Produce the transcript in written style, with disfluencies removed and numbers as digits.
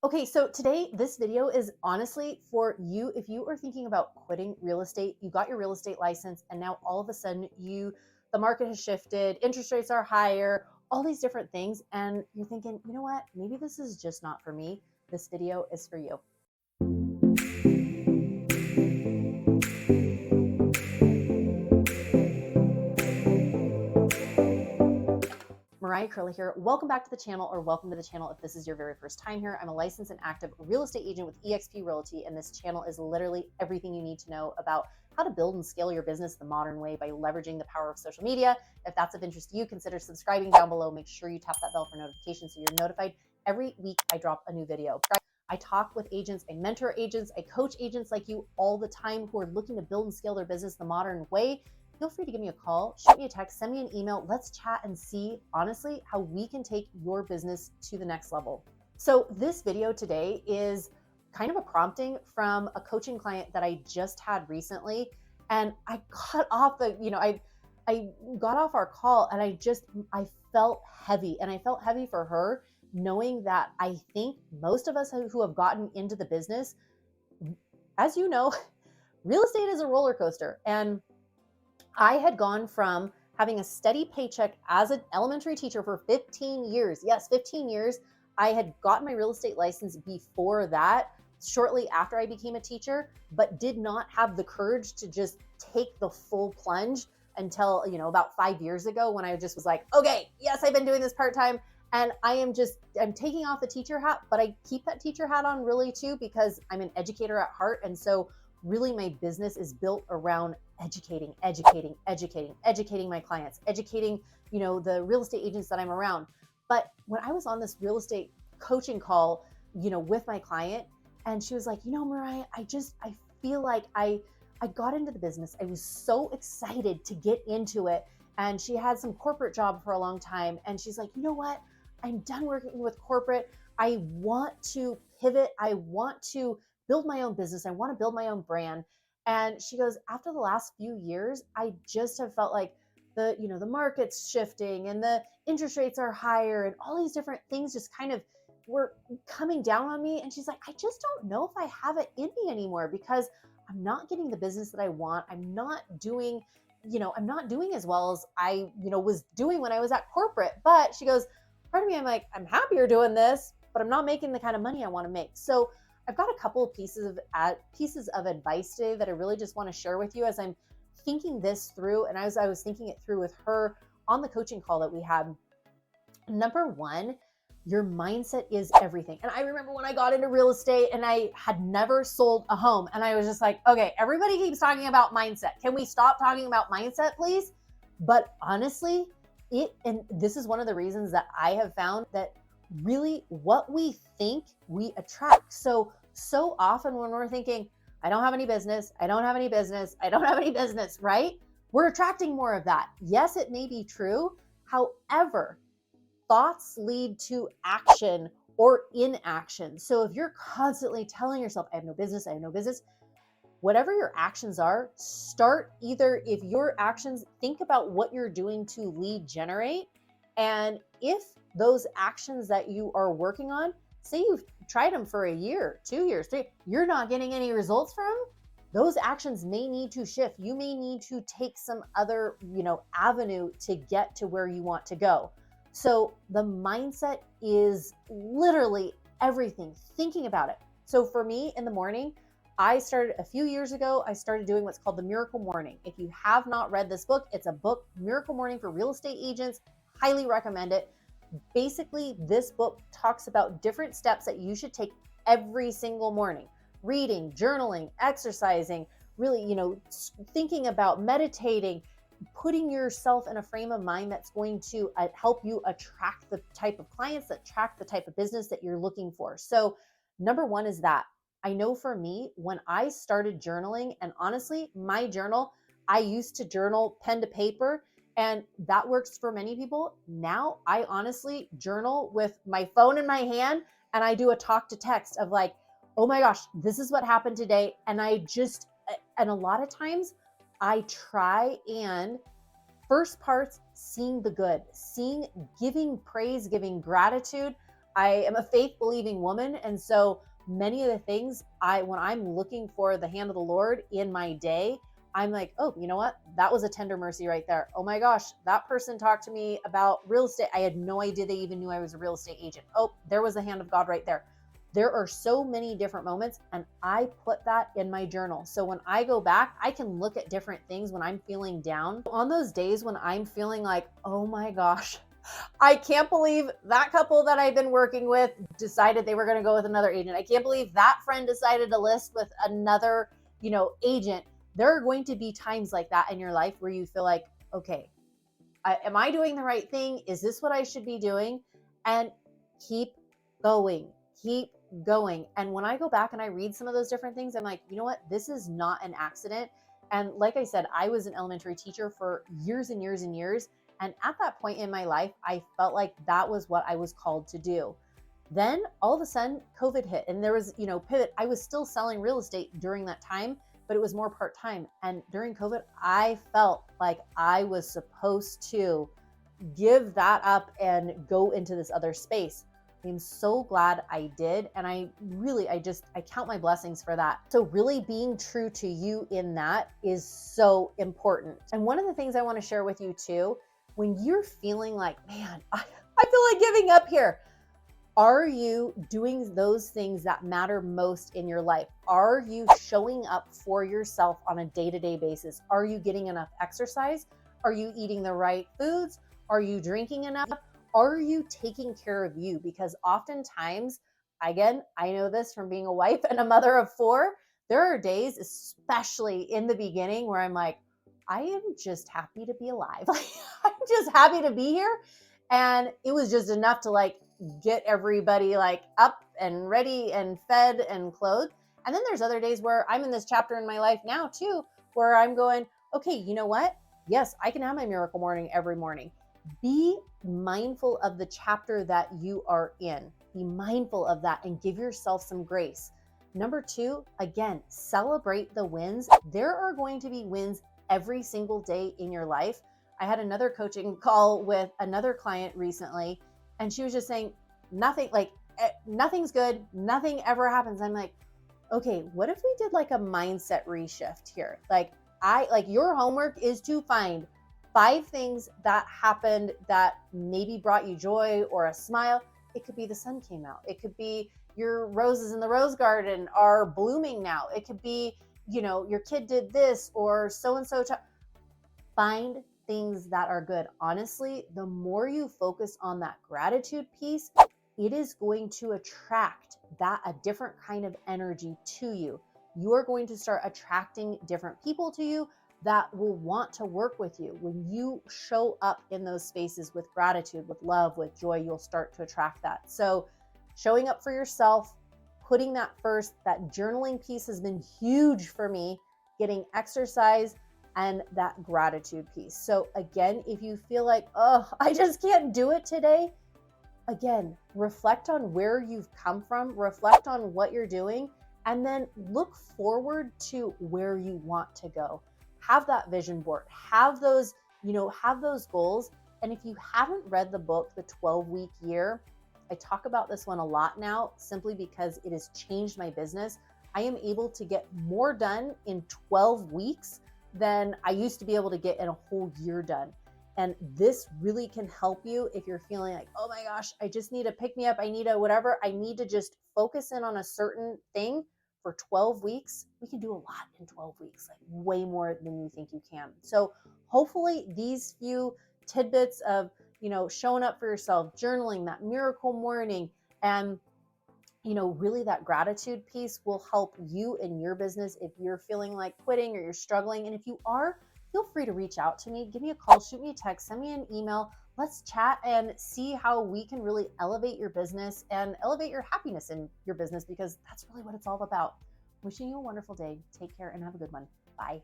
Okay, so today this video is honestly for you if you are thinking about quitting real estate. You got your real estate license and now all of a sudden the market has shifted, interest rates are higher, all these different things and you're thinking, "You know what? Maybe this is just not for me." This video is for you. Mariah Curley here. Welcome back to the channel, or welcome to the channel if this is your very first time here. I'm a licensed and active real estate agent with eXp Realty, and this channel is literally everything you need to know about how to build and scale your business the modern way by leveraging the power of social media. If that's of interest to you, consider subscribing down below. Make sure you tap that bell for notifications so you're notified every week I drop a new video. I talk with agents, I mentor agents, I coach agents like you all the time who are looking to build and scale their business the modern way. Feel free to give me a call, shoot me a text, send me an email. Let's chat and see, honestly, how we can take your business to the next level. So this video today is kind of a prompting from a coaching client that I just had recently. And I got off I got off our call and I felt heavy, and I felt heavy for her, knowing that I think most of us who have gotten into the business, as you know, real estate is a roller coaster. And I had gone from having a steady paycheck as an elementary teacher for 15 years. Yes, 15 years. I had gotten my real estate license before that, shortly after I became a teacher, but did not have the courage to just take the full plunge until, about 5 years ago, when I just was like, okay, yes, I've been doing this part-time and I'm taking off the teacher hat, but I keep that teacher hat on really too, because I'm an educator at heart. And so really my business is built around educating my clients, educating, the real estate agents that I'm around. But when I was on this real estate coaching call, with my client, and she was like, Mariah, I feel like I got into the business. I was so excited to get into it. And she had some corporate job for a long time. And she's like, you know what? I'm done working with corporate. I want to pivot. I want to build my own business. I want to build my own brand. And she goes, after the last few years, I just have felt like the market's shifting and the interest rates are higher and all these different things just kind of were coming down on me. And she's like, I just don't know if I have it in me anymore, because I'm not getting the business that I want. I'm not doing as well as I, was doing when I was at corporate. But she goes, part of me, I'm like, I'm happier doing this, but I'm not making the kind of money I want to make. So I've got a couple of pieces of advice today that I really just want to share with you as I'm thinking this through. And as I was thinking it through with her on the coaching call that we had. Number one, your mindset is everything. And I remember when I got into real estate and I had never sold a home, and I was just like, okay, everybody keeps talking about mindset. Can we stop talking about mindset, please? But honestly, and this is one of the reasons that I have found that really what we think we attract. So often when we're thinking, I don't have any business, I don't have any business, I don't have any business, right? We're attracting more of that. Yes, it may be true. However, thoughts lead to action or inaction. So if you're constantly telling yourself, I have no business, I have no business, whatever your actions are, start either, if your actions, think about what you're doing to lead generate. And if those actions that you are working on, say you've tried them for a year, 2 years, 3, you're not getting any results from them, those actions may need to shift. You may need to take some other, avenue to get to where you want to go. So the mindset is literally everything, thinking about it. So for me in the morning, I started a few years ago, I started doing what's called the Miracle Morning. If you have not read this book, it's a book, Miracle Morning for Real Estate Agents. Highly recommend it. Basically, this book talks about different steps that you should take every single morning. Reading, journaling, exercising, really, thinking about meditating, putting yourself in a frame of mind that's going to help you attract the type of clients, that attract the type of business that you're looking for. So number one is that. I know for me, when I started journaling, and honestly, my journal, I used to journal pen to paper, and that works for many people. Now I honestly journal with my phone in my hand, and I do a talk to text of like, oh my gosh, this is what happened today. And a lot of times I try and first parts, seeing the good, giving praise, giving gratitude. I am a faith believing woman. And so many of the things when I'm looking for the hand of the Lord in my day, I'm like, oh, you know what? That was a tender mercy right there. Oh my gosh, that person talked to me about real estate. I had no idea they even knew I was a real estate agent. Oh, there was the hand of God right there. There are so many different moments, and I put that in my journal. So when I go back, I can look at different things when I'm feeling down. On those days when I'm feeling like, oh my gosh, I can't believe that couple that I've been working with decided they were going to go with another agent. I can't believe that friend decided to list with another, agent. There are going to be times like that in your life where you feel like, okay, am I doing the right thing? Is this what I should be doing? And keep going, keep going. And when I go back and I read some of those different things, I'm like, you know what? This is not an accident. And like I said, I was an elementary teacher for years and years and years. And at that point in my life, I felt like that was what I was called to do. Then all of a sudden, COVID hit and there was, pivot. I was still selling real estate during that time, but it was more part-time. And during COVID, I felt like I was supposed to give that up and go into this other space. I'm so glad I did. And I count my blessings for that. So really being true to you in that is so important. And one of the things I want to share with you too, when you're feeling like, man, I feel like giving up here. Are you doing those things that matter most in your life? Are you showing up for yourself on a day-to-day basis? Are you getting enough exercise? Are you eating the right foods? Are you drinking enough? Are you taking care of you? Because oftentimes, again, I know this from being a wife and a mother of 4, there are days, especially in the beginning, where I'm like, I am just happy to be alive. I'm just happy to be here. And it was just enough to get everybody up and ready and fed and clothed. And then there's other days where I'm in this chapter in my life now too, where I'm going, okay, you know what? Yes, I can have my miracle morning every morning. Be mindful of the chapter that you are in. Be mindful of that and give yourself some grace. Number 2, again, celebrate the wins. There are going to be wins every single day in your life. I had another coaching call with another client recently, and she was just saying nothing's good. Nothing ever happens. I'm like, okay, what if we did a mindset reshift here? Your homework is to find 5 things that happened that maybe brought you joy or a smile. It could be the sun came out. It could be your roses in the rose garden are blooming now. It could be, your kid did this or so-and-so. Find things that are good. Honestly, the more you focus on that gratitude piece, it is going to attract a different kind of energy to you. You are going to start attracting different people to you that will want to work with you. When you show up in those spaces with gratitude, with love, with joy, you'll start to attract that. So showing up for yourself, putting that first, that journaling piece has been huge for me, getting exercise, and that gratitude piece. So again, if you feel like, oh, I just can't do it today, again, reflect on where you've come from, reflect on what you're doing, and then look forward to where you want to go. Have that vision board, have those goals. And if you haven't read the book, The 12-Week Year, I talk about this one a lot now simply because it has changed my business. I am able to get more done in 12 weeks than I used to be able to get in a whole year done. And this really can help you if you're feeling like, oh my gosh, I just need a pick me up. I need a whatever. I need to just focus in on a certain thing for 12 weeks. We can do a lot in 12 weeks, way more than you think you can. So hopefully these few tidbits of, showing up for yourself, journaling, that miracle morning, and really that gratitude piece will help you in your business if you're feeling like quitting or you're struggling. And if you are, feel free to reach out to me, give me a call, shoot me a text, send me an email. Let's chat and see how we can really elevate your business and elevate your happiness in your business, because that's really what it's all about. Wishing you a wonderful day. Take care and have a good one. Bye.